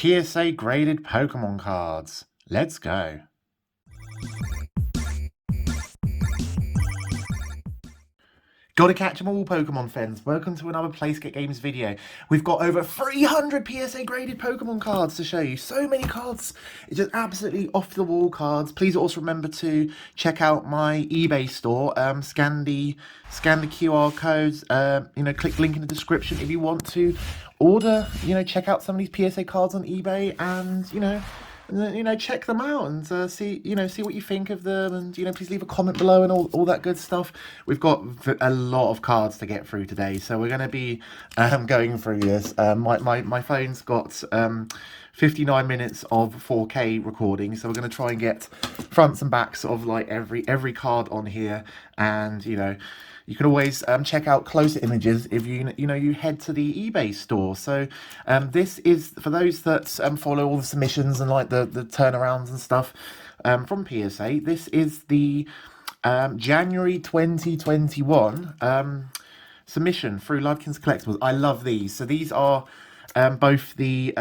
PSA Graded Pokemon cards. Let's go. Gotta catch 'em all, Pokemon fans. Welcome to another PlaySkape Games video. We've got over 300 PSA graded Pokemon cards to show you. So many cards. It's just absolutely off-the-wall cards. Please also remember to check out my eBay store. Scan the QR codes. Click the link in the description if you want to order. Check out some of these PSA cards on eBay and check them out and see what you think of them, and please leave a comment below and all that good stuff. We've got a lot of cards to get through today, so we're going to be going through this. My phone's got 59 minutes of 4K recording, so we're going to try and get fronts and backs of like every card on here, and you can always check out closer images if you head to the eBay store. So this is for those that follow all the submissions and like the turnarounds and stuff from PSA. This is the January 2021 submission through Ludkins Collectables. I love these. So these are both the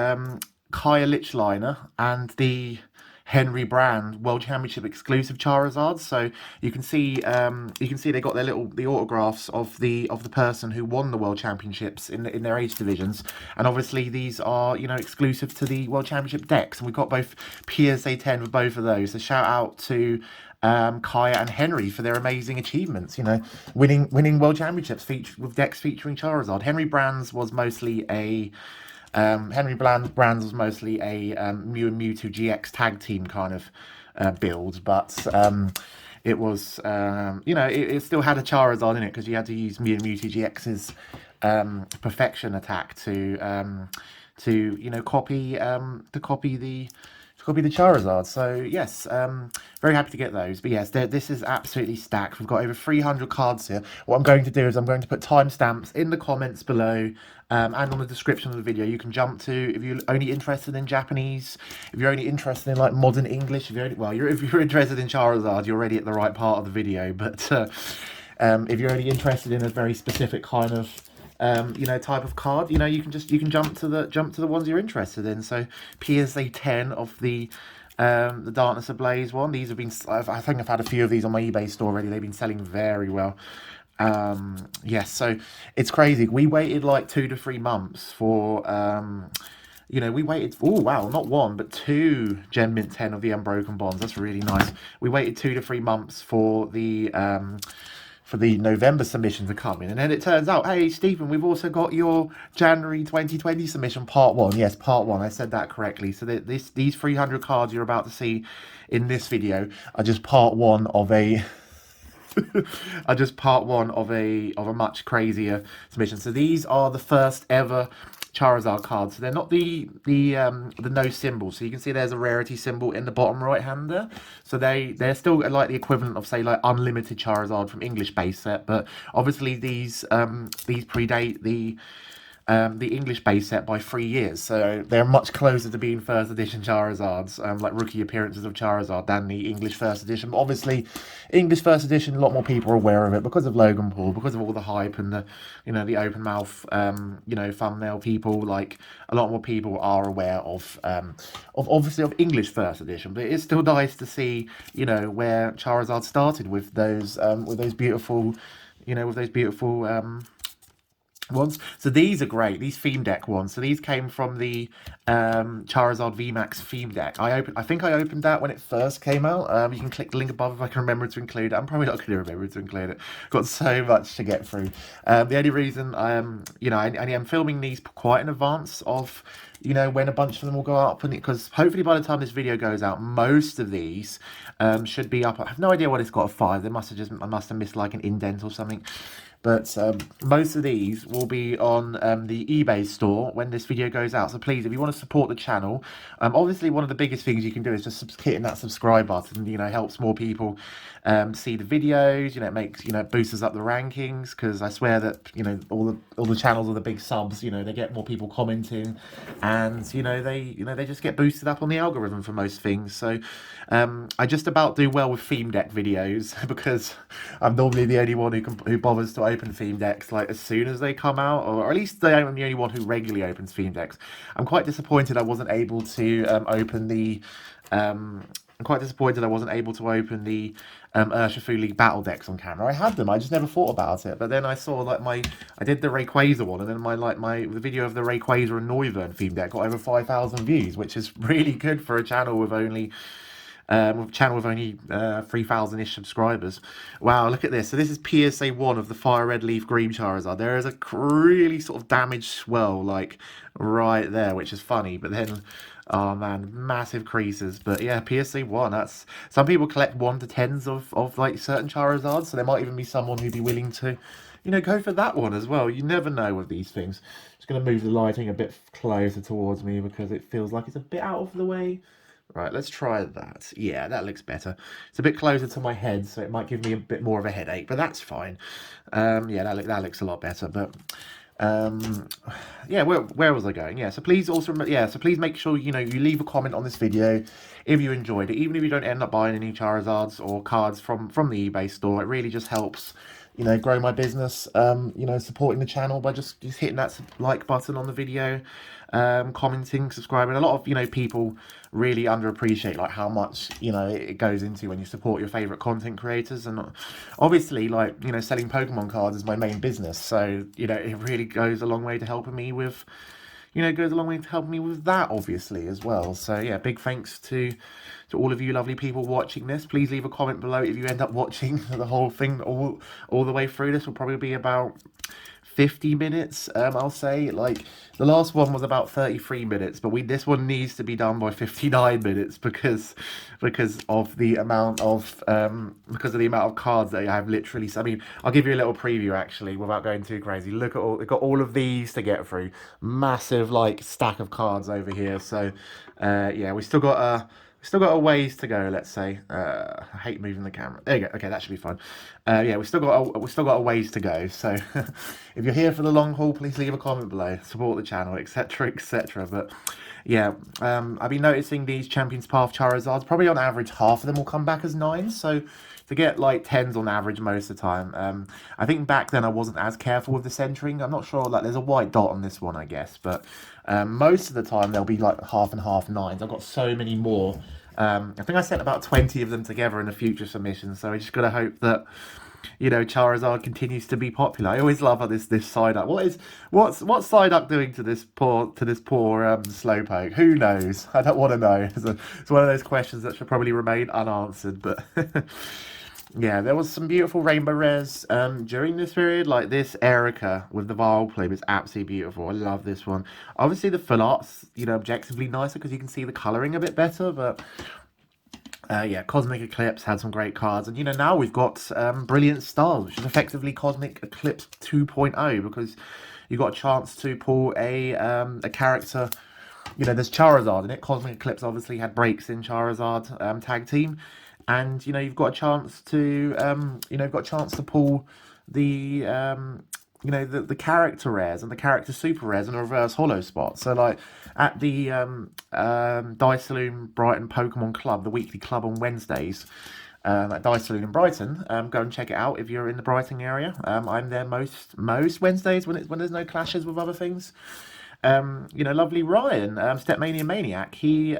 Kaya Lich liner and the Henry Brand World Championship exclusive Charizards. So you can see they got the autographs of the person who won the World Championships in their age divisions, and obviously these are exclusive to the World Championship decks, and we've got both PSA 10 for both of those. So shout out to Kaya and Henry for their amazing achievements. Winning World Championships with decks featuring Charizard. Henry Brands was mostly a Brands was mostly a Mew and MUCH GX tag team kind of build, but it was it still had a Charizard in it because you had to use Mew and MUCH GX's perfection attack to copy the Charizard. So yes, very happy to get those. But yes, this is absolutely stacked. We've got over 300 cards here. What I'm going to do is I'm going to put timestamps in the comments below and on the description of the video. You can jump to, if you're only interested in Japanese, if you're only interested in like modern English, if you're interested in Charizard, you're already at the right part of the video. But if you're only interested in a very specific kind of type of card, you can jump to the ones you're interested in. So PSA 10 of the Darkness Ablaze one. These have been, I think I've had a few of these on my eBay store already. They've been selling very well. Yes, so it's crazy. We waited like 2 to 3 months for we waited, oh wow, not one but 2 Gen Mint 10 of the Unbroken Bonds. That's really nice. We waited 2 to 3 months for the November submission to come in, and then it turns out, hey Stephen, we've also got your January 2020 submission part 1. Yes, part 1, I said that correctly. So these 300 cards you're about to see in this video are just part 1 of a a much crazier submission. So these are the first ever Charizard cards. So they're not the no symbol. So you can see there's a rarity symbol in the bottom right hand there. So they're still like the equivalent of, say, like unlimited Charizard from English base set, but obviously these predate the English base set by 3 years, so they're much closer to being first edition Charizards, like rookie appearances of Charizard, than the English first edition. But obviously, English first edition, a lot more people are aware of it because of Logan Paul, because of all the hype and the the open mouth thumbnail people. Like, a lot more people are aware of obviously of English first edition. But it's still nice to see where Charizard started with those beautiful ones. So these are great, these theme deck ones. So these came from the Charizard VMAX theme deck. I think I opened that when it first came out. You can click the link above if I can remember to include it. I'm probably not going to remember to include it. Got so much to get through. The only reason I'm filming these quite in advance of when a bunch of them will go up, and because hopefully by the time this video goes out, most of these should be up. I have no idea what it's got a 5. I must have missed like an indent or something. But most of these will be on the eBay store when this video goes out. So please, if you want to support the channel, obviously one of the biggest things you can do is just hitting that subscribe button. Helps more people see the videos. It makes boosts up the rankings, because I swear that all the channels with the big subs, they get more people commenting, and they just get boosted up on the algorithm for most things. So I just about do well with theme deck videos because I'm normally the only one who bothers to open theme decks like as soon as they come out, or at least I'm the only one who regularly opens theme decks. I'm quite disappointed I wasn't able to open the. I'm quite disappointed I wasn't able to open the Urshifu League battle decks on camera. I had them, I just never thought about it. But then I saw like I did the Rayquaza one, and then the video of the Rayquaza and Noivern theme deck got over 5,000 views, which is really good for a channel with only 3,000-ish subscribers. Wow, look at this. So this is PSA 1 of the Fire Red Leaf Green Charizard. There is a really sort of damaged swell, like, right there, which is funny. But then, oh man, massive creases. But yeah, PSA 1, that's... Some people collect 1 to 10s of like, certain Charizards, so there might even be someone who'd be willing to, you know, go for that one as well. You never know with these things. Just going to move the lighting a bit closer towards me because it feels like it's a bit out of the way. Right, let's try that. Yeah, that looks better. It's a bit closer to my head, so it might give me a bit more of a headache, but that's fine. Yeah, that looks a lot better. But yeah, where was I going? Yeah, so please please make sure you leave a comment on this video if you enjoyed it, even if you don't end up buying any Charizards or cards from the eBay store. It really just helps, grow my business. Supporting the channel by just hitting that like button on the video, commenting, subscribing. A lot of people really underappreciate like how much it goes into when you support your favorite content creators. And obviously, like, selling Pokemon cards is my main business, so it really goes a long way to helping me with that, obviously, as well. So yeah, big thanks to all of you lovely people watching this. Please leave a comment below if you end up watching the whole thing all the way through. This will probably be about 50 minutes, I'll say. Like, the last one was about 33 minutes, but this one needs to be done by 59 minutes because of the amount of cards that I have. Literally, I mean, I'll give you a little preview actually without going too crazy. Look at we've got all of these to get through. Massive like stack of cards over here. So yeah, we still got a ways to go, let's say. I hate moving the camera. There you go. Okay, that should be fine. Yeah, we still got a ways to go. So if you're here for the long haul, please leave a comment below. Support the channel, etc., etc. But yeah, I've been noticing these Champions Path Charizards. Probably on average, half of them will come back as 9s. So to get like 10s on average most of the time. I think back then I wasn't as careful with the centering. I'm not sure. Like, there's a white dot on this one, I guess, but most of the time they'll be like half and half 9s. I've got so many more. I think I sent about 20 of them together in a future submission, so I just gotta hope that Charizard continues to be popular. I always love how this Psyduck. What's Psyduck doing to this poor Slowpoke? Who knows? I don't want to know. It's one of those questions that should probably remain unanswered. But yeah, there was some beautiful rainbow rares during this period, like this Erica with the Vileplume is absolutely beautiful. I love this one. Obviously the full art's objectively nicer because you can see the colouring a bit better, but yeah, Cosmic Eclipse had some great cards, and now we've got Brilliant Stars, which is effectively Cosmic Eclipse 2.0, because you got a chance to pull a character. There's Charizard in it. Cosmic Eclipse obviously had breaks in Charizard tag team, and you've got a chance to pull the the character rares and the character super rares and a reverse holo spot. So like at the Dice Saloon Brighton Pokemon Club, the weekly club on Wednesdays, at Dice Saloon in Brighton, go and check it out if you're in the Brighton area. I'm there most Wednesdays when there's no clashes with other things. Lovely Ryan, Stepmania Maniac, he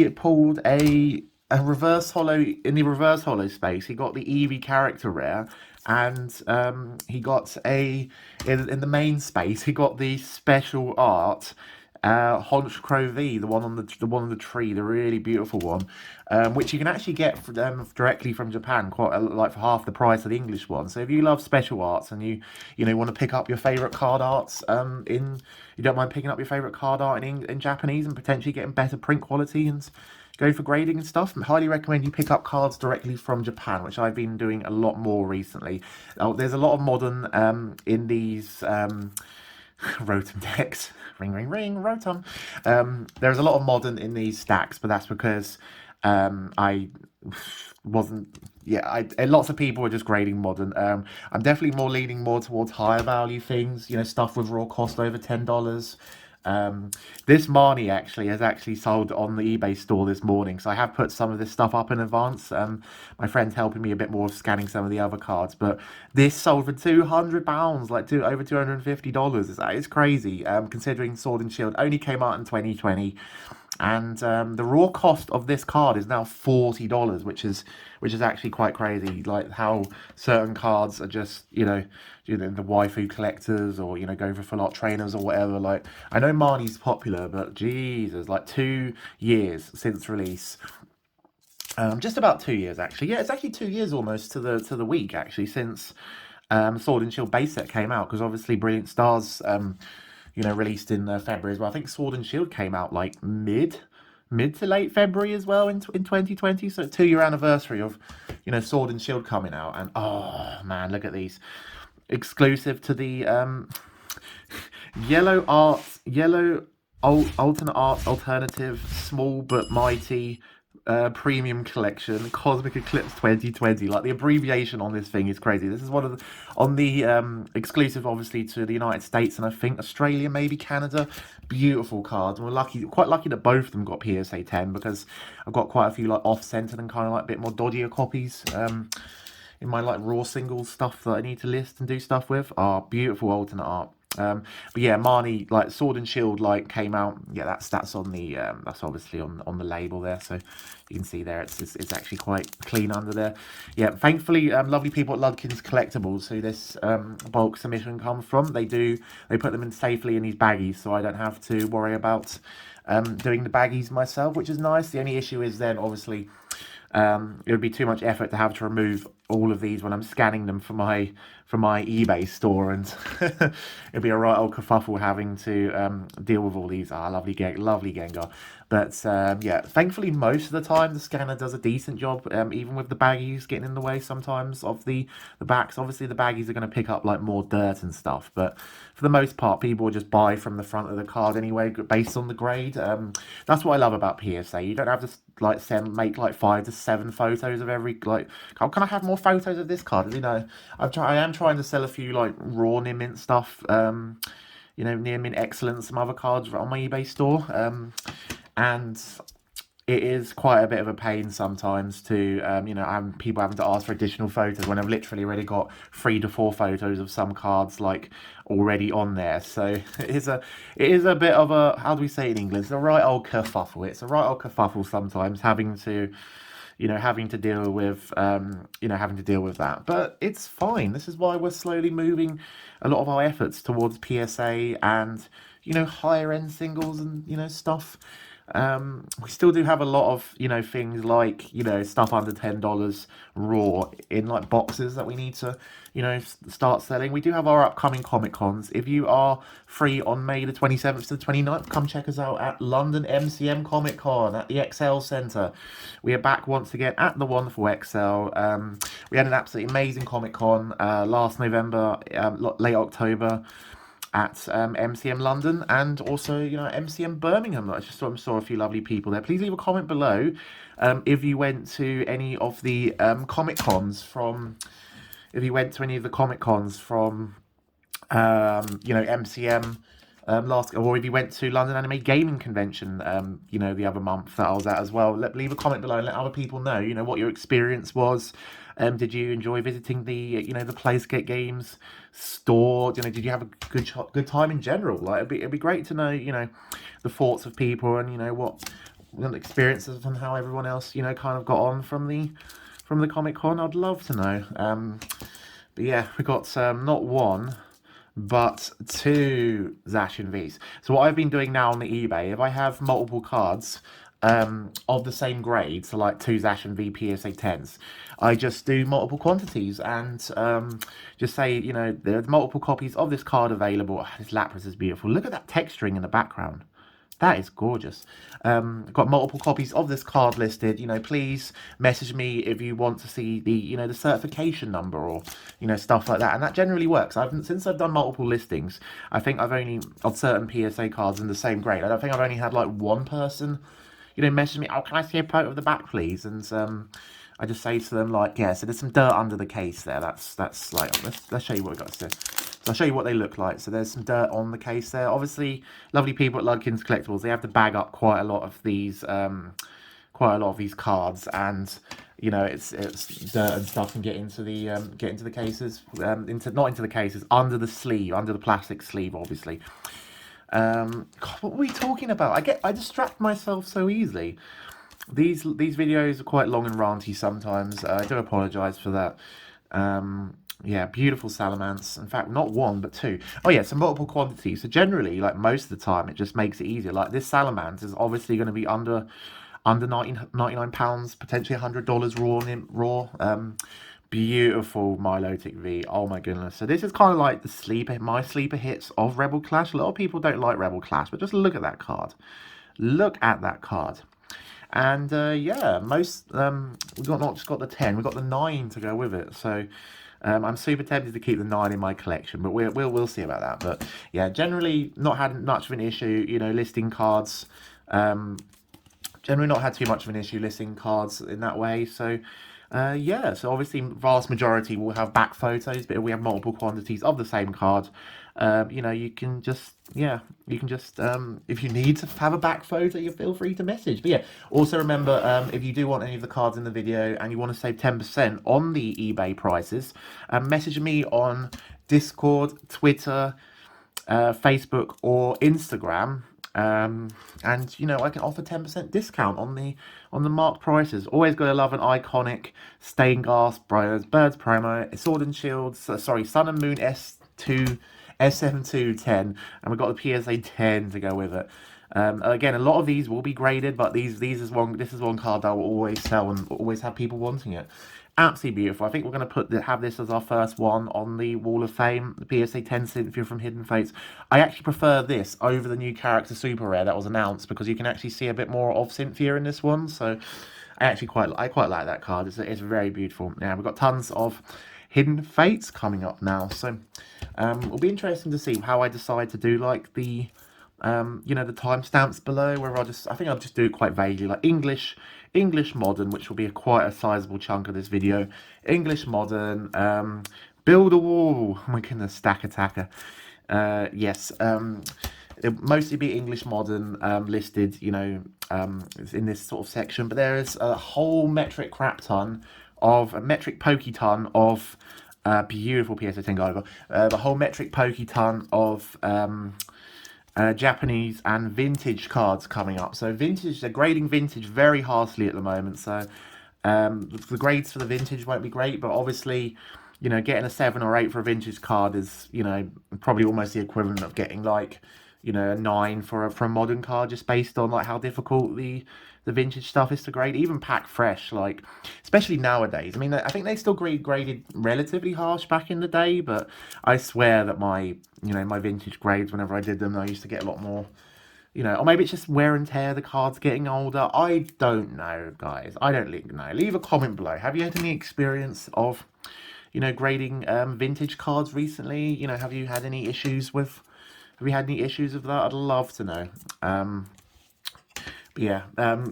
pulled a reverse holo. In the reverse holo space, he got the Eevee character rare, and he got in the main space, he got the special art Honchkrow V, the one on the tree, the really beautiful one, which you can actually get directly from Japan, like for half the price of the English one. So if you love special arts and you want to pick up your favorite card arts you don't mind picking up your favorite card art in Japanese and potentially getting better print quality and go for grading and stuff, I highly recommend you pick up cards directly from Japan, which I've been doing a lot more recently. There's a lot of modern in these Rotom decks. Ring, ring, ring, Rotom. There's a lot of modern in these stacks, but that's because I wasn't... Yeah, lots of people are just grading modern. I'm definitely leaning more towards higher value things, stuff with raw cost over $10. This Marnie actually has actually sold on the eBay store this morning, so I have put some of this stuff up in advance. My friend's helping me a bit more with scanning some of the other cards, but this sold for £200, like over $250. It's crazy, considering Sword and Shield only came out in 2020. And the raw cost of this card is now $40, which is actually quite crazy. Like how certain cards are just the waifu collectors, or going for full art trainers or whatever. Like I know Marnie's popular, but Jesus, like 2 years since release. Just about 2 years actually. Yeah, it's actually 2 years almost to the week actually since Sword and Shield base set came out, because obviously Brilliant Stars released in February as well. I think Sword and Shield came out like mid to late February as well in 2020. So 2-year anniversary of Sword and Shield coming out, and oh man, look at these exclusive to the yellow alternate art alternative small but mighty premium collection Cosmic Eclipse 2020. Like the abbreviation on this thing is crazy. This is one of the exclusive obviously to the United States and I think Australia, maybe Canada. Beautiful cards, and we're quite lucky that both of them got PSA 10, because I've got quite a few like off-centered and kind of like a bit more dodgier copies in my like raw singles stuff that I need to list and do stuff with. Beautiful alternate art. But yeah, Marnie, like Sword and Shield, like came out. Yeah, that's on the that's obviously on the label there, so you can see there it's actually quite clean under there. Yeah, thankfully, lovely people at Ludkins Collectables, who this bulk submission comes from, they put them in safely in these baggies, so I don't have to worry about doing the baggies myself, which is nice. The only issue is then obviously it would be too much effort to have to remove all of these when I'm scanning them for my eBay store, and it'd be a right old kerfuffle having to deal with all these. Lovely Gengar. But yeah, thankfully most of the time the scanner does a decent job, even with the baggies getting in the way sometimes of the backs. Obviously the baggies are going to pick up like more dirt and stuff, but for the most part people will just buy from the front of the card anyway based on the grade. That's what I love about PSA. You don't have to like make like 5 to 7 photos of every, like, can I have more photos of this card? I am trying to sell a few like raw near mint stuff, near mint excellence, some other cards on my eBay store, and it is quite a bit of a pain sometimes to people having to ask for additional photos when I've literally already got 3 to 4 photos of some cards like already on there. So it is a bit of a, how do we say it in English, it's a right old kerfuffle. It's a right old kerfuffle sometimes having to deal with that, but it's fine. This is why we're slowly moving a lot of our efforts towards PSA and higher end singles and stuff. We still do have a lot of things like stuff under $10 raw in like boxes that we need to start selling. We do have our upcoming Comic Cons. If you are free on May the 27th to the 29th, come check us out at London MCM Comic Con at the XL Centre. We are back once again at the wonderful XL. We had an absolutely amazing Comic Con last November, late October, at MCM London, and also MCM Birmingham. I just saw a few lovely people there. Please leave a comment below if you went to any of the Comic Cons from MCM last, or if you went to London Anime Gaming Convention the other month that I was at as well. Leave a comment below and let other people know what your experience was. Did you enjoy visiting the the PlaySkape games store? Did you have a good time in general? Like it'd be great to know the thoughts of people and what experiences and how everyone else kind of got on from the Comic Con. I'd love to know. But yeah, we got not one but 2 Zacian Vs. So what I've been doing now on the eBay, if I have multiple cards of the same grade, so like 2 Zacian V PSA 10s, I just do multiple quantities and just say, there's multiple copies of this card available. This Lapras is beautiful. Look at that texturing in the background. That is gorgeous. Got multiple copies of this card listed. Please message me if you want to see the the certification number or stuff like that. And that generally works. Since I've done multiple listings, I think I've only, of certain PSA cards in the same grade, I don't think I've only had like one person message me, oh, can I see a photo of the back please? And I just say to them like, yeah, so there's some dirt under the case there. That's like, let's show you what we got. So So I'll show you what they look like. So there's some dirt on the case there. Obviously, lovely people at Ludkins Collectables, they have to bag up quite a lot of these cards, and you know it's dirt and stuff can get into the cases, not into the cases, under the sleeve, under the plastic sleeve, obviously. God, what were we talking about? I distract myself so easily. These videos are quite long and ranty sometimes. I do apologise for that. Yeah, beautiful salamence. In fact, not one, but two. Oh yeah, so multiple quantities. So generally, like most of the time, it just makes it easier. Like this salamence is obviously going to be under £99, potentially $100 raw. Beautiful Milotic V. Oh my goodness. So this is kind of like my sleeper hits of Rebel Clash. A lot of people don't like Rebel Clash, but just look at that card. Look at that card. And yeah, we've not just got the 10, we've got the 9 to go with it. So I'm super tempted to keep the 9 in my collection, but we'll see about that. But yeah, generally not had much of an issue, you know, listing cards. Generally not had too much of an issue listing cards in that way. So yeah, so obviously vast majority will have back photos, but if we have multiple quantities of the same card, you know, you can just if you need to have a back photo, you feel free to message. But yeah, also remember, if you do want any of the cards in the video and you want to save 10% on the eBay prices, message me on Discord, Twitter, Facebook or Instagram. And you know, I can offer 10% discount on the marked prices. Always got to love an iconic stained glass Birds promo, Sword and Shield, sorry, Sun and Moon S2 SM210, and we've got the PSA 10 to go with it. Again, a lot of these will be graded, but this is one card that I will always sell and always have people wanting it. Absolutely beautiful. I think we're going to have this as our first one on the Wall of Fame, the PSA 10 Cynthia from Hidden Fates. I actually prefer this over the new character Super Rare that was announced, because you can actually see a bit more of Cynthia in this one. So I quite like that card. It's very beautiful. Now we've got tons of Hidden Fates coming up now, so it'll be interesting to see how I decide to do like the you know, the timestamps below, where I think I'll just do it quite vaguely, like English Modern, which will be quite a sizable chunk of this video. English Modern, Build a Wall, oh my goodness, Stack Attacker. Yes, it'll mostly be English Modern listed, you know, in this sort of section, but there is a whole metric Poketon of beautiful PSA 10 Gaigo, the whole metric Poketon of Japanese and vintage cards coming up. So vintage, they're grading vintage very harshly at the moment, so the grades for the vintage won't be great, but obviously, you know, getting a 7 or 8 for a vintage card is, you know, probably almost the equivalent of getting like, you know, a 9 for a modern card, just based on like how difficult the vintage stuff is to grade. Even pack fresh, like, especially nowadays. I mean, I think they still graded relatively harsh back in the day, but I swear that my vintage grades, whenever I did them, I used to get a lot more, you know, or maybe it's just wear and tear, the cards getting older. I don't know, guys. I don't know. Leave a comment below. Have you had any experience of, you know, grading vintage cards recently? You know, have you had any issues with that? I'd love to know. But yeah,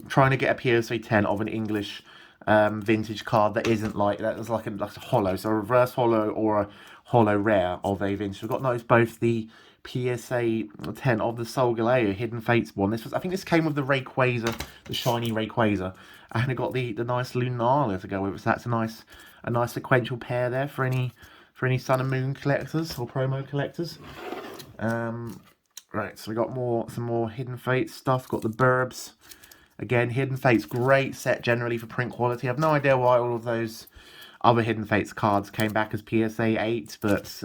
trying to get a PSA 10 of an English vintage card that isn't like that. It's like a holo, so a reverse holo or a holo rare of a vintage. We've got both the PSA 10 of the Solgaleo Hidden Fates one. I think this came with the Rayquaza, the shiny Rayquaza, and it got the nice Lunala to go with it. So that's a nice sequential pair there for any Sun and Moon collectors or promo collectors. Right, so we got some more Hidden Fates stuff. Got the Burbs. Again, Hidden Fates, great set generally for print quality. I have no idea why all of those other Hidden Fates cards came back as PSA 8, but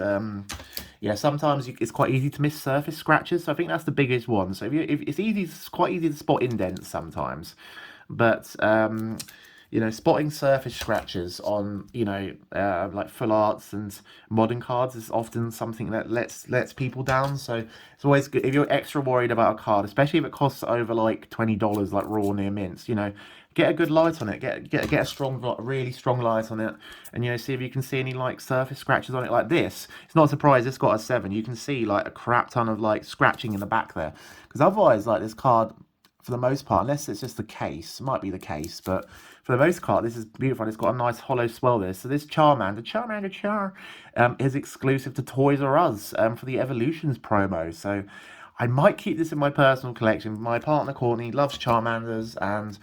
yeah, sometimes it's quite easy to miss surface scratches. So I think that's the biggest one. So it's quite easy to spot indents sometimes, but you know, spotting surface scratches on, you know, like full arts and modern cards is often something that lets people down. So it's always good if you're extra worried about a card, especially if it costs over like $20, like raw near mints. You know, get a good light on it, get a really strong light on it, and you know, see if you can see any like surface scratches on it. Like this, it's not a surprise it's got a 7. You can see like a crap ton of like scratching in the back there, because otherwise, like, this card for the most part, unless it's just the case, might be the case, but for the most part, this is beautiful. It's got a nice hollow swell there. So this Charmander is exclusive to Toys R Us for the Evolutions promo. So I might keep this in my personal collection. My partner Courtney loves Charmanders, and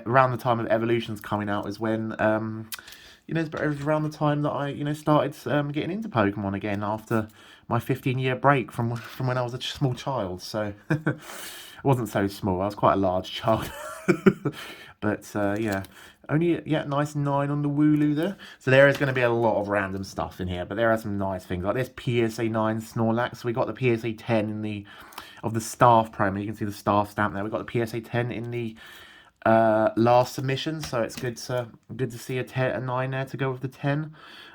around the time of Evolutions coming out is when it was around the time that I started getting into Pokemon again after my 15-year break from when I was a small child. So I wasn't so small. I was quite a large child. But yeah, only nice 9 on the Wooloo there. So there is going to be a lot of random stuff in here, but there are some nice things like this PSA 9 Snorlax. So we got the PSA 10 in the staff promo. You can see the staff stamp there. We got the PSA 10 in the last submission, so it's good to see a 9 there to go with the 10.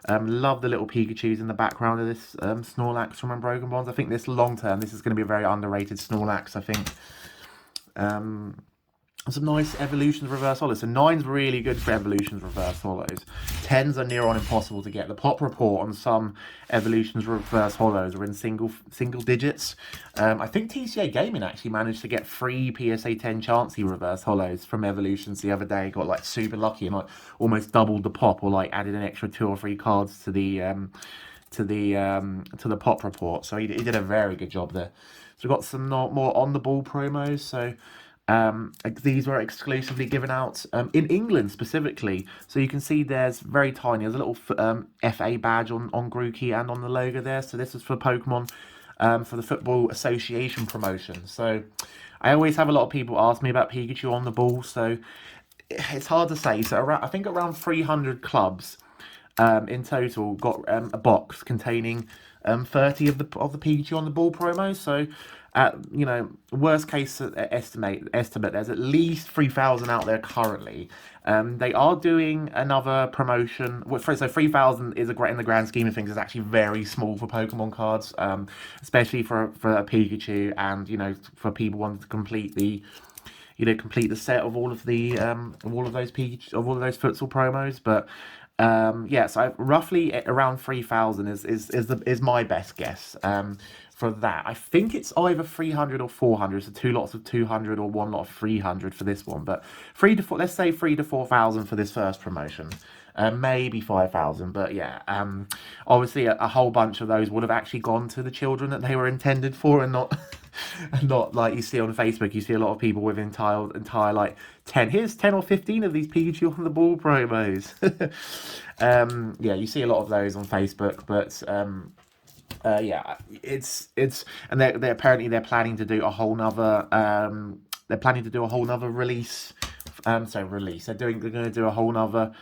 Love the little Pikachus in the background of this Snorlax from Unbroken Bonds. I think this long term, this is going to be a very underrated Snorlax, I think. Some nice Evolutions reverse hollows. So 9's really good for Evolutions reverse hollows. 10s are near on impossible to get. The pop report on some Evolutions reverse hollows are in single digits. I think TCA Gaming actually managed to get 3 PSA 10 Chansey reverse hollows from Evolutions the other day. Got like super lucky and like almost doubled the pop, or like added an extra 2 or 3 cards to the pop report. So he did a very good job there. So we've got some more on the ball promos. So these were exclusively given out in England specifically. So you can see there's very tiny. There's a little FA badge on Grookey and on the logo there. So this is for Pokemon for the Football Association promotion. So I always have a lot of people ask me about Pikachu on the ball. So it's hard to say. So I think around 300 clubs in total got a box containing 30 of the Pikachu on the ball promos. So worst case estimate, there's at least 3,000 out there currently. They are doing another promotion. So 3,000 is in the grand scheme of things, is actually very small for Pokemon cards, especially for a Pikachu, and for people wanting to complete the set of all of those futsal promos. But so roughly around 3,000 is my best guess. For that, I think it's either 300 or 400, so 2 lots of 200 or 1 lot of 300 for this one. But let's say 3,000 to 4,000 for this first promotion, maybe 5,000. But yeah, obviously a whole bunch of those would have actually gone to the children that they were intended for, and not and not like you see on Facebook. You see a lot of people with entire like 10. Here's 10 or 15 of these Pikachu on the ball promos. Yeah, you see a lot of those on Facebook, but. It's and they're apparently they're planning to do a whole nother release. They're going to do a whole nother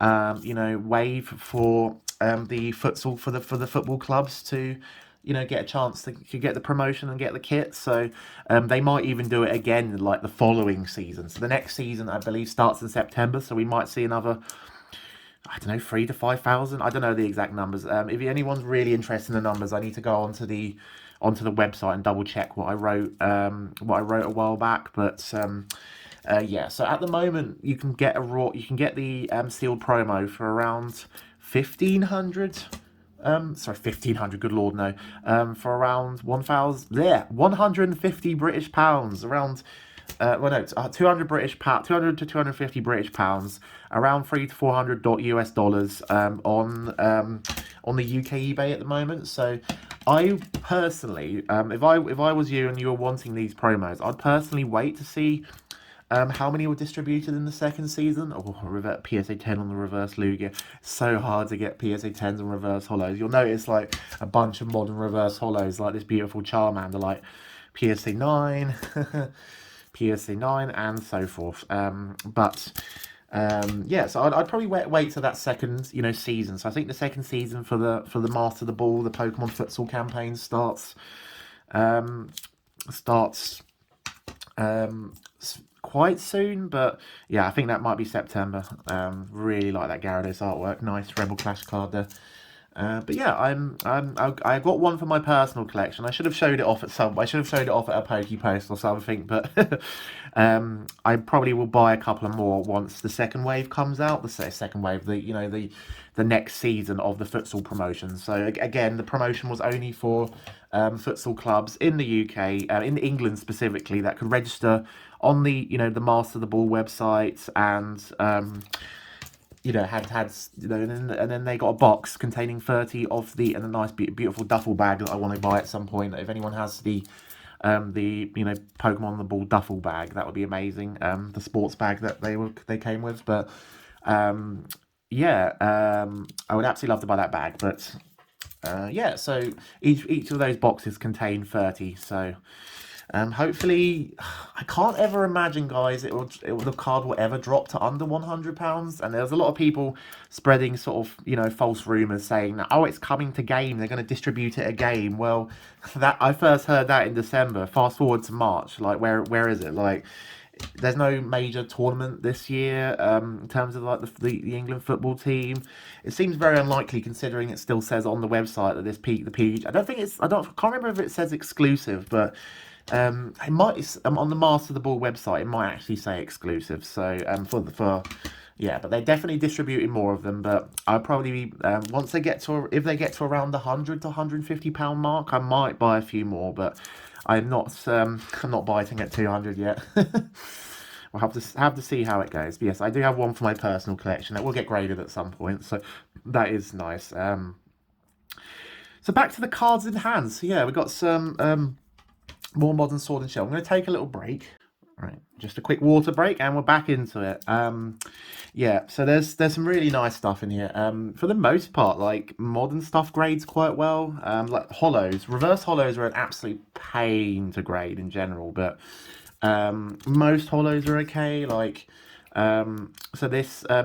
wave for the futsal for the football clubs to get a chance to get the promotion and get the kit. So they might even do it again like the following season. So the next season I believe starts in September. So we might see another. I don't know, 3,000 to 5,000. I don't know the exact numbers. If anyone's really interested in the numbers, I need to go onto the website and double check what I wrote a while back. But so at the moment you can get the sealed promo for around 1,500. 1,500. Good lord, no. For around 150 British pounds. Around. 200 British pound, 200 to 250 British pounds, around $300 to $400 on the UK eBay at the moment. So I personally, if I was you and you were wanting these promos, I'd personally wait to see how many were distributed in the second season. PSA 10 on the reverse Lugia. So hard to get PSA 10s and reverse hollows. You'll notice like a bunch of modern reverse hollows, like this beautiful Charmander, like PSA 9. PSA 9 and so forth. So I'd probably wait till that second season. So I think the second season for the Master the Ball, the Pokemon Futsal campaign starts quite soon. But yeah, I think that might be September. Really like that Gyarados artwork. Nice Rebel Clash card there. But yeah, I got one for my personal collection. I should have showed it off at a Poke Post or something. But I probably will buy a couple of more once the second wave comes out. The second wave, the the next season of the futsal promotion. So again, the promotion was only for futsal clubs in the UK, in England specifically, that could register on the the Master the Ball website, and had and then they got a box containing 30 of the, and a nice beautiful duffel bag that I want to buy at some point. If anyone has the Pokemon the Ball duffel bag, that would be amazing. The sports bag that they came with, but I would absolutely love to buy that bag. But so each of those boxes contain 30. So hopefully, I can't ever imagine, guys, the card will ever drop to under £100. And there's a lot of people spreading sort of false rumours saying that, oh, it's coming to game, they're going to distribute it a game. Well, that I first heard that in December. Fast forward to March, like where is it? Like, there's no major tournament this year in terms of like the England football team. It seems very unlikely, considering it still says on the website that the Pikachu. I can't remember if it says exclusive, but it might, on the Master of the Ball website, it might actually say exclusive. So but they're definitely distributing more of them. But I'll probably be if they get to around the £100 to £150 mark, I might buy a few more. But I'm not biting at 200 yet. We'll have to see how it goes. But yes, I do have one for my personal collection that will get graded at some point. So that is nice. So back to the cards in hand. So yeah, we've got some more modern Sword and Shield. I'm going to take a little break. Right, just a quick water break, and we're back into it. So there's some really nice stuff in here. For the most part, like, modern stuff grades quite well. Like holos, reverse holos are an absolute pain to grade in general, but most holos are okay. Like,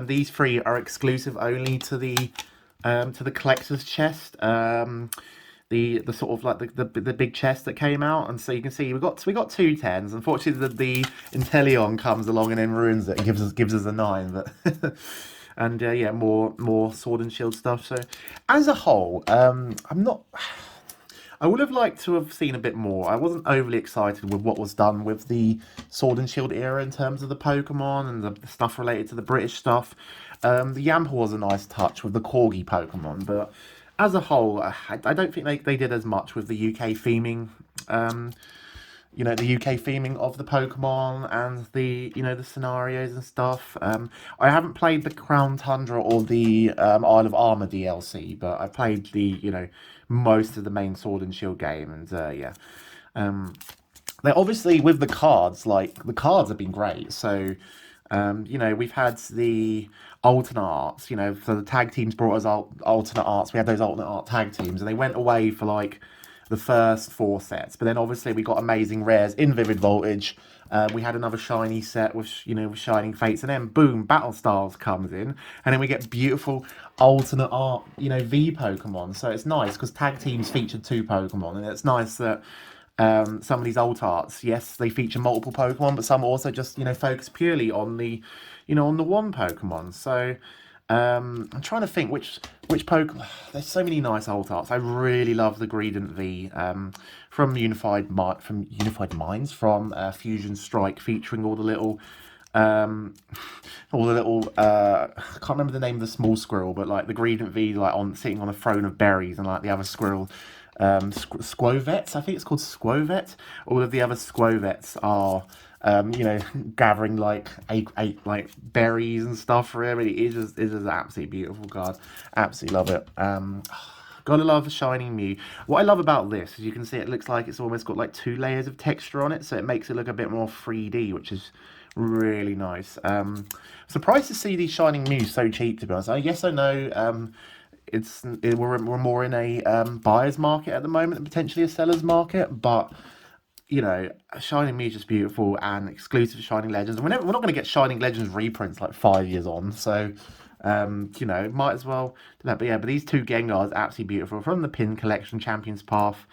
these three are exclusive only to the collector's chest. The sort of like the big chest that came out, and so you can see we got two 10s. Unfortunately, the Inteleon comes along and then ruins it and gives us a 9. But and more Sword and Shield stuff. So as a whole, I would have liked to have seen a bit more. I wasn't overly excited with what was done with the Sword and Shield era in terms of the Pokemon and the stuff related to the British stuff. The Yamper was a nice touch with the Corgi Pokemon, but as a whole, I don't think they did as much with the UK theming, the UK theming of the Pokemon and the scenarios and stuff. I haven't played the Crown Tundra or the Isle of Armor DLC, but I played the most of the main Sword and Shield game, and they obviously, with the cards, like, the cards have been great. So we've had the alternate arts, so the tag teams brought us alternate arts. We had those alternate art tag teams, and they went away for like the first 4 sets. But then obviously we got amazing rares in Vivid Voltage. We had another shiny set with Shining Fates, and then boom, Battle Styles comes in, and then we get beautiful alternate art, V Pokemon. So it's nice because tag teams featured 2 Pokemon, and it's nice that some of these alt arts, yes, they feature multiple Pokemon, but some also just focus purely on the on the one Pokemon. So I'm trying to think which Pokemon. There's so many nice alt arts. I really love the Greedent V from Unified Minds, from Fusion Strike, featuring all the little I can't remember the name of the small squirrel, but like the Greedent V, like sitting on a throne of berries, and like the other squirrel, Squovets, I think it's called Squovet. All of the other Squovets are gathering like eight like berries and stuff for him. It is an absolutely beautiful card. Absolutely love it. Gotta love Shining Mew. What I love about this is you can see it looks like it's almost got like 2 layers of texture on it, so it makes it look a bit more 3D, which is really nice. Surprised to see these Shining Mews so cheap, to be honest. Yes, I know. We're more in a buyer's market at the moment than potentially a seller's market, but Shining Mew is just beautiful and exclusive to Shining Legends. And we're not going to get Shining Legends reprints like 5 years on, so might as well do that. But these 2 Gengars, absolutely beautiful, from the Pin Collection, Champions Path.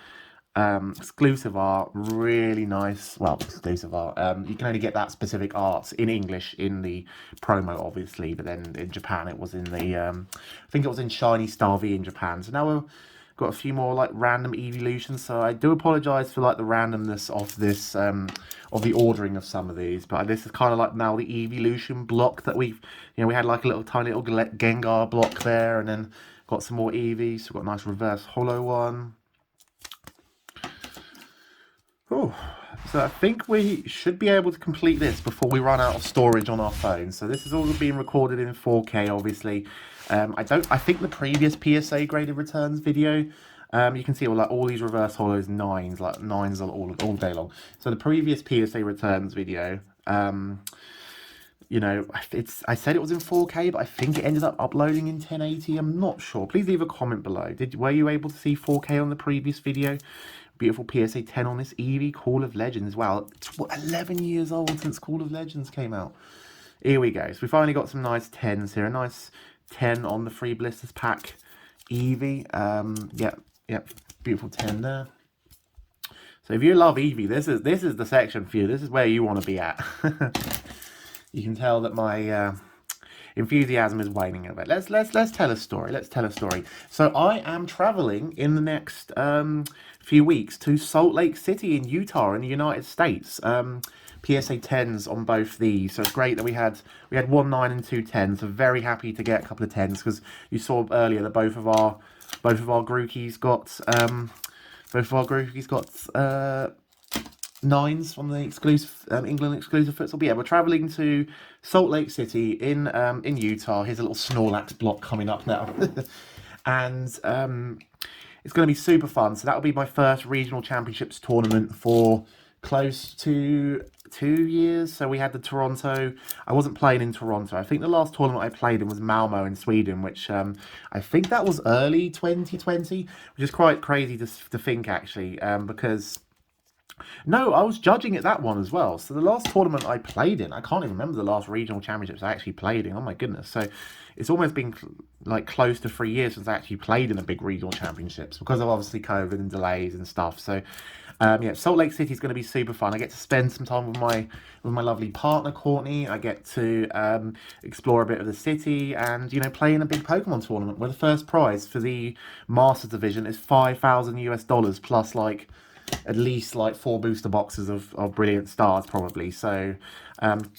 Exclusive art, really nice. Well, exclusive art. You can only get that specific art in English in the promo, obviously, but then in Japan it was in the I think it was in Shiny Star V in Japan. So now got a few more like random evolutions. So I do apologise for like the randomness of this, of the ordering of some of these. But this is kind of like now the evolution block that we've, we had like a little tiny little Gengar block there, and then got some more Eevees. So we've got a nice reverse holo one. Oh, so I think we should be able to complete this before we run out of storage on our phone. So this is all being recorded in 4K, obviously. I think the previous PSA graded returns video, you can see all these reverse holos nines, like nines all day long. So the previous PSA returns video, I said it was in 4K, but I think it ended up uploading in 1080. I'm not sure. Please leave a comment below. Were you able to see 4K on the previous video? Beautiful PSA 10 on this Eevee, Call of Legends. Wow, it's 11 years old since Call of Legends came out. Here we go. So we finally got some nice 10s here. A nice 10 on the free blisters pack Eevee. Yep, beautiful 10 there. So if you love Eevee, this is the section for you. This is where you want to be at. You can tell that my enthusiasm is waning a bit. Let's tell a story. Let's tell a story. So I am traveling in the next few weeks to Salt Lake City in Utah in the United States. PSA 10s on both these, so it's great that we had 1 9 and 2 10s. So very happy to get a couple of 10s, because you saw earlier that both of our Grookies got 9s from the exclusive England exclusive futsal. But yeah, we're traveling to Salt Lake City in Utah. Here's a little Snorlax block coming up now. And it's going to be super fun. So that'll be my first regional championships tournament for close to 2 years. So we had the Toronto. I wasn't playing in Toronto. I think the last tournament I played in was Malmo in Sweden, which I think that was early 2020, which is quite crazy to think actually, because no, I was judging at that one as well. So the last tournament I played in, I can't even remember the last regional championships I actually played in. Oh my goodness. So it's almost been like close to 3 years since I actually played in a big regional championships, because of obviously COVID and delays and stuff. So yeah, Salt Lake City is going to be super fun. I get to spend some time with my lovely partner Courtney. I get to explore a bit of the city, and play in a big Pokemon tournament where the first prize for the Masters division is $5,000 plus like at least like 4 booster boxes of brilliant stars probably. So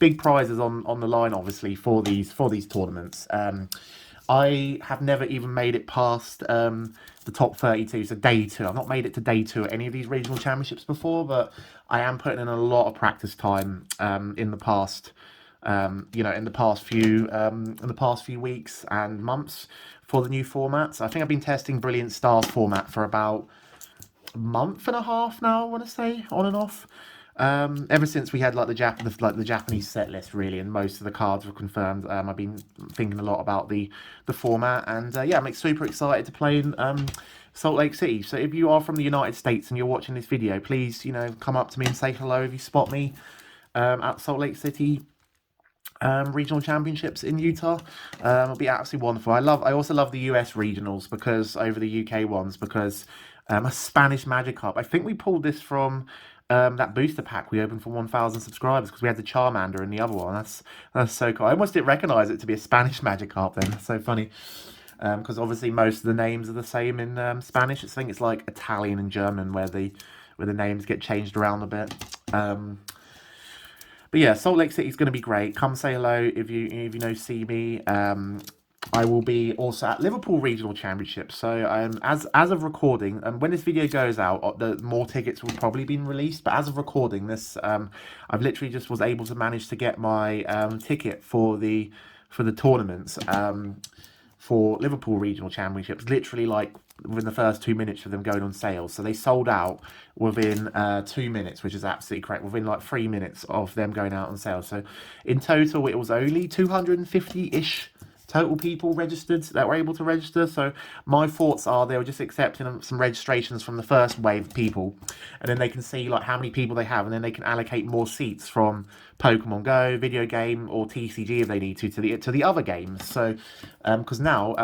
big prizes on the line obviously for these tournaments. I have never even made it past the top 32, so day 2. I've not made it to day 2 at any of these regional championships before, but I am putting in a lot of practice time in the past few weeks and months for the new formats. I think I've been testing Brilliant Stars format for about month and a half now, I want to say, on and off, ever since we had like the Japanese set list really, and most of the cards were confirmed. I've been thinking a lot about the format, and yeah, I'm super excited to play in Salt Lake City. So if you are from the United States and you're watching this video, please come up to me and say hello if you spot me at Salt Lake City regional championships in Utah. It'll be absolutely wonderful. I also love the US regionals because over the UK ones, because a Spanish Magikarp. I think we pulled this from that booster pack we opened for 1,000 subscribers, because we had the Charmander in the other one. That's so cool. I almost didn't recognise it to be a Spanish Magikarp then. That's so funny. Because obviously most of the names are the same in Spanish. I think it's like Italian and German where the names get changed around a bit. But yeah, Salt Lake City is going to be great. Come say hello if you see me. I will be also at Liverpool Regional Championships. So as of recording, when this video goes out, the more tickets will probably be released. But as of recording this, I've literally just was able to manage to get my ticket for the tournaments for Liverpool Regional Championships. Literally like within the first 2 minutes of them going on sale. So they sold out within 2 minutes, which is absolutely correct. Within like 3 minutes of them going out on sale. So in total, it was only 250-ish total people registered that were able to register. So my thoughts are they were just accepting some registrations from the first wave of people, and then they can see like how many people they have, and then they can allocate more seats from Pokemon Go, video game, or TCG if they need to the other games. So because now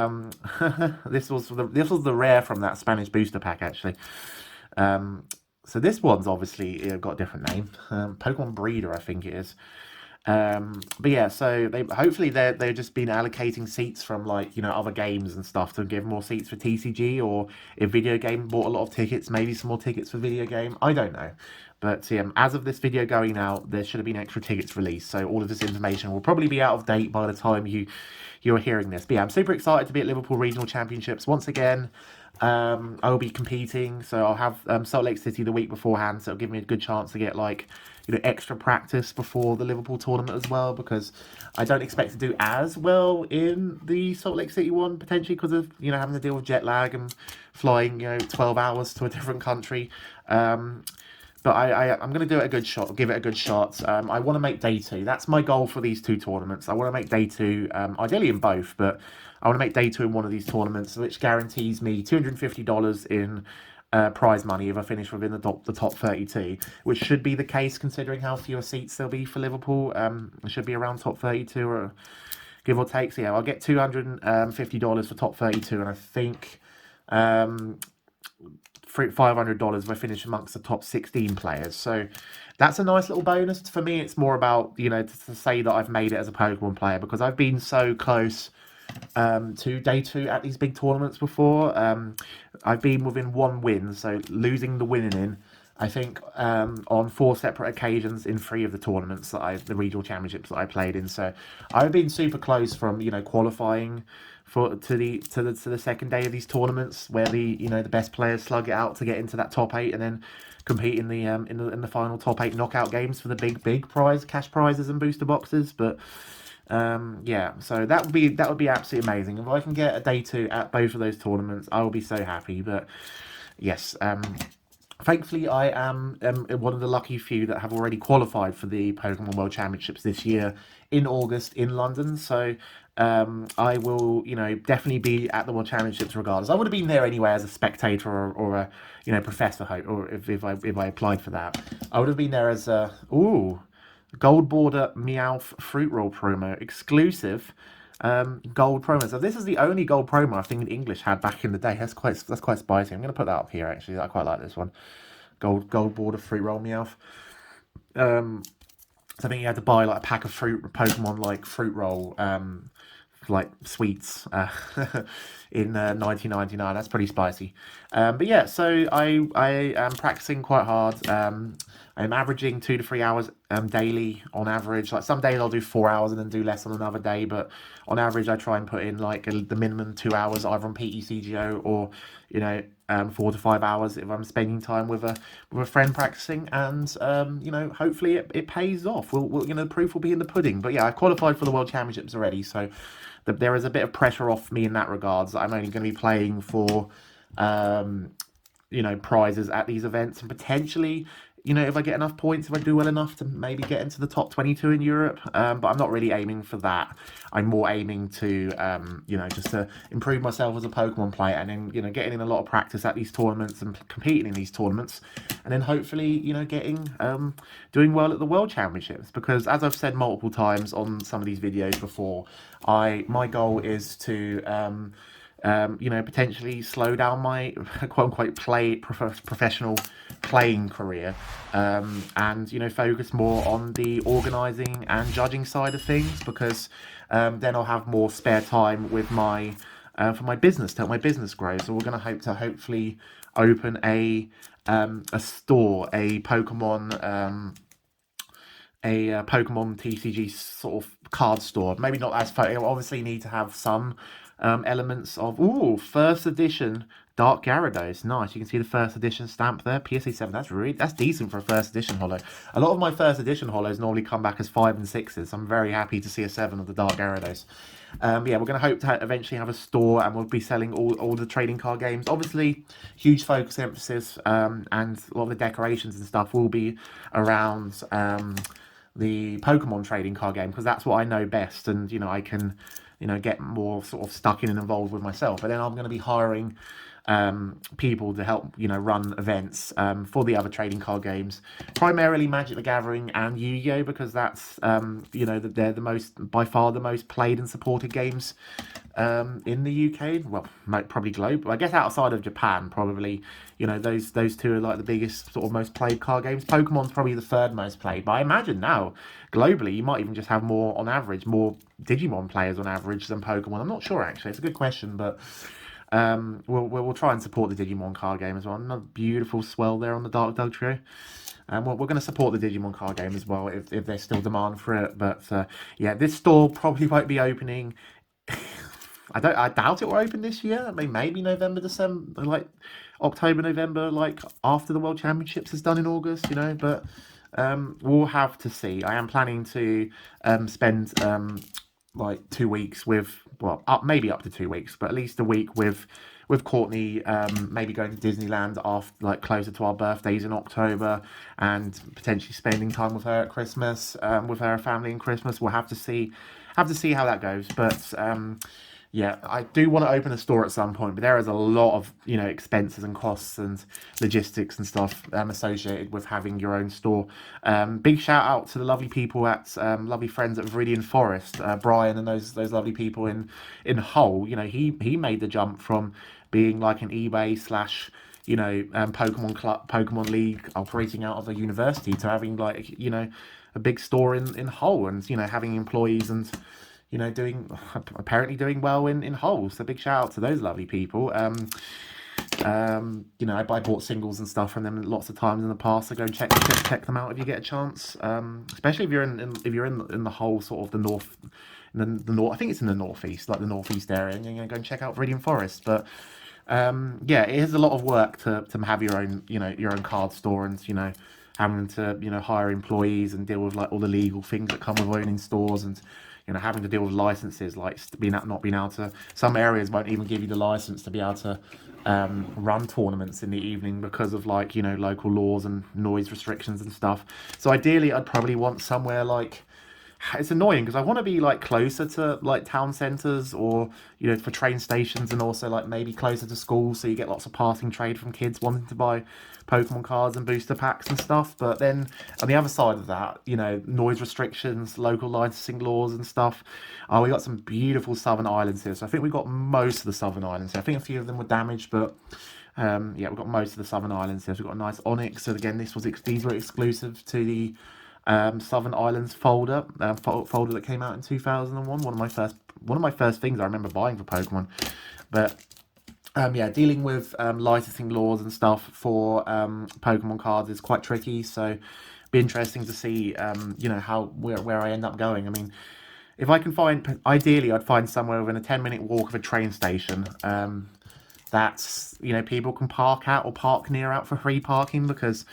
this was the rare from that Spanish booster pack actually. So this one's obviously got a different name, Pokemon Breeder I think it is. But yeah, so hopefully they're just been allocating seats from like, other games and stuff to give more seats for TCG, or if video game bought a lot of tickets, maybe some more tickets for video game. I don't know. But as of this video going out, there should have been extra tickets released. So all of this information will probably be out of date by the time you're hearing this. But yeah, I'm super excited to be at Liverpool Regional Championships once again. I will be competing, so I'll have Salt Lake City the week beforehand, so it'll give me a good chance to get like extra practice before the Liverpool tournament as well, because I don't expect to do as well in the Salt Lake City one, potentially because of having to deal with jet lag and flying 12 hours to a different country. But I'm going to do it a good shot, give it a good shot. I want to make day 2. That's my goal for these 2 tournaments. I want to make day 2, ideally in both, but I want to make day 2 in one of these tournaments, which guarantees me $250 in prize money if I finish within the top 32, which should be the case considering how fewer seats there'll be for Liverpool. It should be around top 32, or give or take. So yeah, I'll get $250 for top 32, and I think $500 if I finish amongst the top 16 players. So that's a nice little bonus. For me, it's more about, to say that I've made it as a Pokemon player, because I've been so close to day 2 at these big tournaments before. I've been within 1 win, so losing the winning in, I think, on 4 separate occasions in 3 of the tournaments the regional championships that I played in. So I've been super close from qualifying to the second day of these tournaments, where the best players slug it out to get into that top 8, and then compete in the final top 8 knockout games for the big cash prizes and booster boxes. But yeah, so that would be absolutely amazing if I can get a day 2 at both of those tournaments. I will be so happy. But yes, thankfully I am one of the lucky few that have already qualified for the Pokemon World Championships this year in August in London. So I will definitely be at the World Championships regardless. I would have been there anyway as a spectator, or a professor, or if I applied for that, I would have been there as a gold border Meowth fruit roll promo exclusive. Gold promo. So this is the only gold promo I think in English had back in the day. That's quite spicy. I'm going to put that up here actually. I quite like this one. Gold border fruit roll Meowth. So I think you had to buy like a pack of Pokemon like fruit roll like sweets in 1999. That's pretty spicy. But yeah, so I am practicing quite hard. I'm averaging 2 to 3 hours daily on average. Like some days I'll do 4 hours and then do less on another day, but on average I try and put in like the minimum 2 hours either on PECGO, or 4 to 5 hours if I'm spending time with a friend practicing, and hopefully it pays off. The proof will be in the pudding. But yeah, I qualified for the World Championships already, so there is a bit of pressure off me in that regards. I'm only going to be playing for prizes at these events, and potentially if I get enough points, if I do well enough to maybe get into the top 22 in Europe. But I'm not really aiming for that. I'm more aiming to, just to improve myself as a Pokemon player, and then, getting in a lot of practice at these tournaments and competing in these tournaments, and then hopefully, doing well at the World Championships. Because as I've said multiple times on some of these videos before, my goal is to, potentially slow down my quote-unquote professional playing career, and focus more on the organising and judging side of things, because then I'll have more spare time with for my business to help my business grow. So we're going to hopefully open a store, a Pokemon TCG sort of card store. Maybe not as far. It'll obviously need to have some elements of first edition Dark Gyarados. Nice. You can see the first edition stamp there. PSA 7. That's decent for a first edition holo. A lot of my first edition holos normally come back as 5 and 6s. I'm very happy to see a 7 of the Dark Gyarados. Yeah, we're going to hope to eventually have a store, and we'll be selling all the trading card games. Obviously, huge focus emphasis, and a lot of the decorations and stuff will be around the Pokemon trading card game, because that's what I know best, and I can get more sort of stuck in and involved with myself. But then I'm going to be hiring people to help, you know, run events for the other trading card games, primarily Magic the Gathering and Yu-Gi-Oh, because that's you know, they're the most, by far the most played and supported games in the UK. Well, probably global. I guess outside of Japan, probably, you know, those two are like the biggest sort of most played card games. Pokemon's probably the third most played, but I imagine now globally you might even just have more on average, more Digimon players on average than Pokemon. I'm not sure actually. It's a good question, but we'll try and support the Digimon card game as well. Another beautiful swell there on the Dark Dog Trio. And we're going to support the Digimon card game as well if there's still demand for it. But yeah, this store probably won't be opening. I doubt it will open this year. I mean, maybe November, December, like October, November, like after the World Championships is done in August, you know. But we'll have to see. I am planning to spend like 2 weeks with, well, maybe up to 2 weeks, but at least a week with Courtney, maybe going to Disneyland after, like, closer to our birthdays in October, and potentially spending time with her at Christmas, with her family in Christmas. We'll have to see how that goes. But yeah, I do want to open a store at some point, but there is a lot of, you know, expenses and costs and logistics and stuff associated with having your own store. Big shout out to the lovely people at lovely friends at Viridian Forest, Brian and those lovely people in Hull. You know, he made the jump from being like an eBay slash, you know, Pokemon League operating out of a university to having, like, you know, a big store in Hull, and, you know, having employees and, you know, apparently doing well in Hull. So big shout out to those lovely people. You know, I bought singles and stuff from them lots of times in the past, so go and check them out if you get a chance. Especially if you're in the whole sort of the north, the north. I think it's in the northeast, like the northeast area, and, you know, go and check out Viridian Forest. But yeah, it is a lot of work to have your own, you know, your own card store, and, you know, having to, you know, hire employees and deal with, like, all the legal things that come with owning stores, and, you know, having to deal with licenses, like not being able to, some areas won't even give you the license to be able to run tournaments in the evening because of, like, you know, local laws and noise restrictions and stuff. So ideally I'd probably want somewhere like, it's annoying because I want to be, like, closer to, like, town centres, or, you know, for train stations, and also, like, maybe closer to schools, so you get lots of passing trade from kids wanting to buy Pokemon cards and booster packs and stuff. But then on the other side of that, you know, noise restrictions, local licensing laws and stuff. Oh, we got some beautiful Southern Islands here. So I think we got most of the Southern Islands here. I think a few of them were damaged, but yeah, we've got most of the Southern Islands here. So we've got a nice Onyx. So again, these were exclusive to the Southern Islands folder that came out in 2001. One of my first things I remember buying for Pokemon. But yeah, dealing with licensing laws and stuff for Pokemon cards is quite tricky. So be interesting to see you know, where I end up going. I mean, if I can find, ideally I'd find somewhere within a 10-minute walk of a train station that's, you know, people can park at or park near out for free parking, because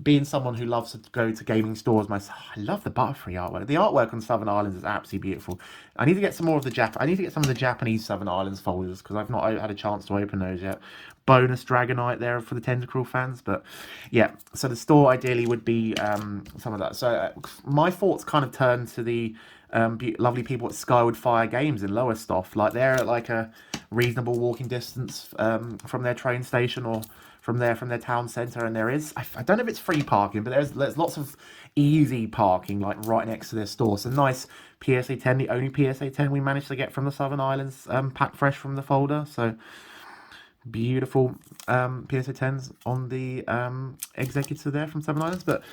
being someone who loves to go to gaming stores myself, I love the Butterfree artwork. The artwork on Southern Islands is absolutely beautiful. I need to get some more of I need to get some of the Japanese Southern Islands folders, because I've not had a chance to open those yet. Bonus Dragonite there for the Tentacruel fans. But yeah, so the store ideally would be some of that. So my thoughts kind of turn to the lovely people at Skyward Fire Games in Lowestoft. Like, they're at, like, a reasonable walking distance from their train station, or from their town centre, and there is, I don't know if it's free parking, but there's lots of easy parking, like, right next to their store. So nice PSA 10, the only PSA 10 we managed to get from the Southern Islands, packed fresh from the folder. So beautiful PSA 10s on the executor there from Southern Islands. But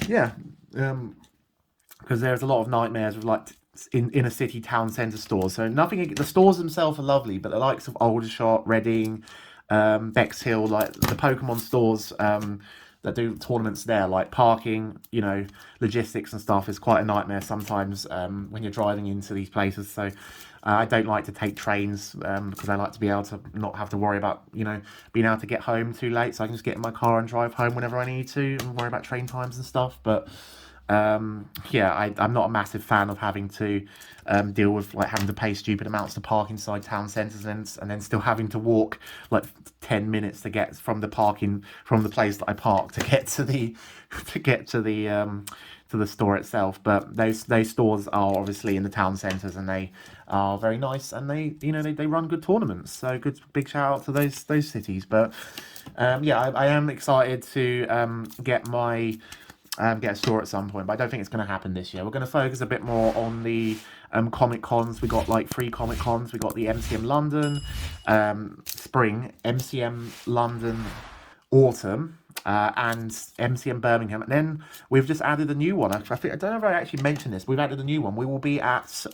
yeah, because there's a lot of nightmares with, like, in a city town centre stores. So the stores themselves are lovely, but the likes of Aldershot, Reading, Bexhill, like the Pokemon stores that do tournaments there, like, parking, you know, logistics and stuff is quite a nightmare sometimes when you're driving into these places. So I don't like to take trains because I like to be able to not have to worry about, you know, being able to get home too late, so I can just get in my car and drive home whenever I need to, and worry about train times and stuff. But yeah, I'm not a massive fan of having to deal with, like, having to pay stupid amounts to park inside town centres, and then still having to walk, like, 10 minutes to get from the place that I park to get to the to the store itself, but those stores are obviously in the town centres, and they are very nice, and they run good tournaments. So big shout out to those cities. But yeah, I am excited to get a store at some point, but I don't think it's going to happen this year. We're going to focus a bit more on the Comic Cons. We got like 3 Comic Cons. We got the MCM London Spring, MCM London Autumn, and MCM Birmingham. And then we've just added a new one. I don't know if I actually mentioned this. We've added a new one. We will be at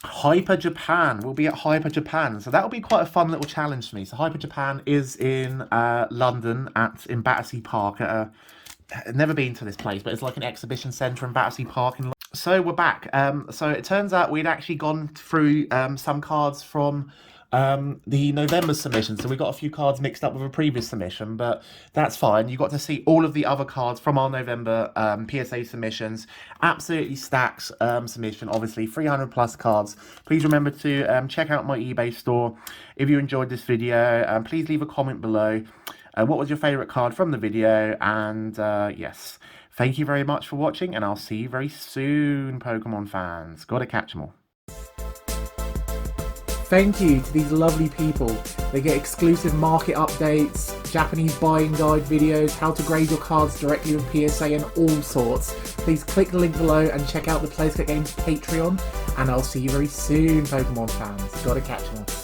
Hyper Japan. We'll be at Hyper Japan, so that'll be quite a fun little challenge for me. So Hyper Japan is in London in Battersea Park. I've never been to this place, but it's like an exhibition centre in Battersea Park in London. So we're back. So it turns out we'd actually gone through some cards from the November submission, so we got a few cards mixed up with a previous submission, but that's fine. You got to see all of the other cards from our November PSA submissions. Absolutely stacks submission, obviously 300 plus cards. Please remember to check out my eBay store. If you enjoyed this video, please leave a comment below. What was your favorite card from the video? And yes, thank you very much for watching, and I'll see you very soon, Pokemon fans. Gotta catch them all. Thank you to these lovely people. They get exclusive market updates, Japanese buying guide videos, how to grade your cards directly with PSA, and all sorts. Please click the link below and check out the PlaySkape Games Patreon, and I'll see you very soon, Pokemon fans. Gotta catch them all.